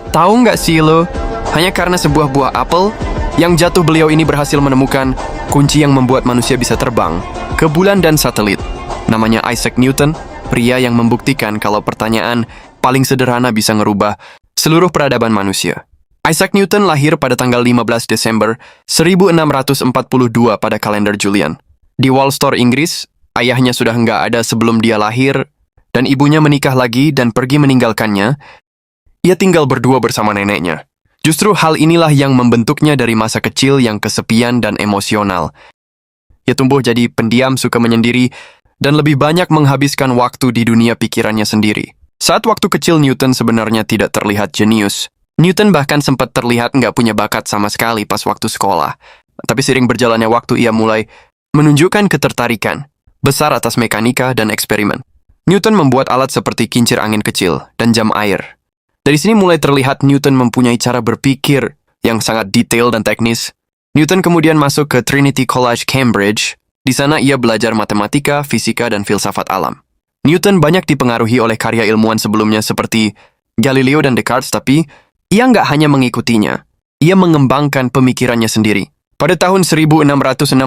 Tahu nggak sih lo, hanya karena sebuah buah apel yang jatuh, beliau ini berhasil menemukan kunci yang membuat manusia bisa terbang ke bulan dan satelit. Namanya Isaac Newton, pria yang membuktikan kalau pertanyaan paling sederhana bisa ngerubah seluruh peradaban manusia. Isaac Newton lahir pada tanggal 15 Desember 1642 pada kalender Julian. Di Worcester, Inggris, ayahnya sudah nggak ada sebelum dia lahir, dan ibunya menikah lagi dan pergi meninggalkannya. Ia tinggal berdua bersama neneknya. Justru hal inilah yang membentuknya dari masa kecil yang kesepian dan emosional. Ia tumbuh jadi pendiam, suka menyendiri, dan lebih banyak menghabiskan waktu di dunia pikirannya sendiri. Saat waktu kecil Newton sebenarnya tidak terlihat jenius. Newton bahkan sempat terlihat nggak punya bakat sama sekali pas waktu sekolah. Tapi seiring berjalannya waktu ia mulai menunjukkan ketertarikan besar atas mekanika dan eksperimen. Newton membuat alat seperti kincir angin kecil dan jam air. Dari sini mulai terlihat Newton mempunyai cara berpikir yang sangat detail dan teknis. Newton kemudian masuk ke Trinity College, Cambridge. Di sana ia belajar matematika, fisika, dan filsafat alam. Newton banyak dipengaruhi oleh karya ilmuwan sebelumnya seperti Galileo dan Descartes, tapi ia nggak hanya mengikutinya. Ia mengembangkan pemikirannya sendiri. Pada tahun 1665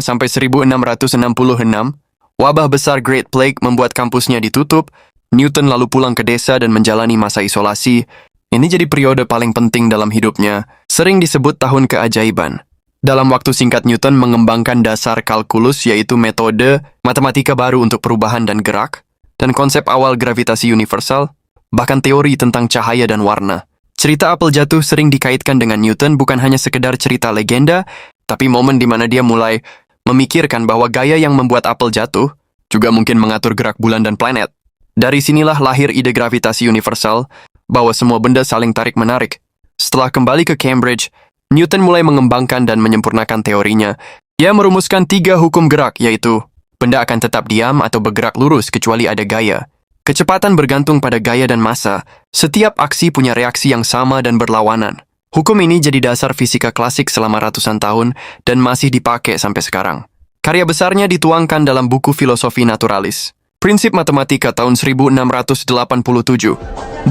sampai 1666, wabah besar Great Plague membuat kampusnya ditutup. Newton lalu pulang ke desa dan menjalani masa isolasi. Ini jadi periode paling penting dalam hidupnya, sering disebut tahun keajaiban. Dalam waktu singkat Newton mengembangkan dasar kalkulus, yaitu metode matematika baru untuk perubahan dan gerak, dan konsep awal gravitasi universal, bahkan teori tentang cahaya dan warna. Cerita apel jatuh sering dikaitkan dengan Newton bukan hanya sekedar cerita legenda, tapi momen di mana dia mulai memikirkan bahwa gaya yang membuat apel jatuh juga mungkin mengatur gerak bulan dan planet. Dari sinilah lahir ide gravitasi universal, bahwa semua benda saling tarik-menarik. Setelah kembali ke Cambridge, Newton mulai mengembangkan dan menyempurnakan teorinya. Ia merumuskan 3 hukum gerak, yaitu benda akan tetap diam atau bergerak lurus kecuali ada gaya. Kecepatan bergantung pada gaya dan massa. Setiap aksi punya reaksi yang sama dan berlawanan. Hukum ini jadi dasar fisika klasik selama ratusan tahun dan masih dipakai sampai sekarang. Karya besarnya dituangkan dalam buku Filosofi Naturalis, Prinsip Matematika tahun 1687.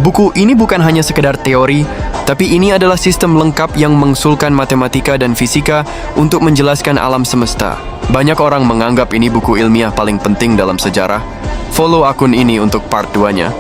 Buku ini bukan hanya sekedar teori, tapi ini adalah sistem lengkap yang mengusulkan matematika dan fisika untuk menjelaskan alam semesta. Banyak orang menganggap ini buku ilmiah paling penting dalam sejarah. Follow akun ini untuk part 2-nya.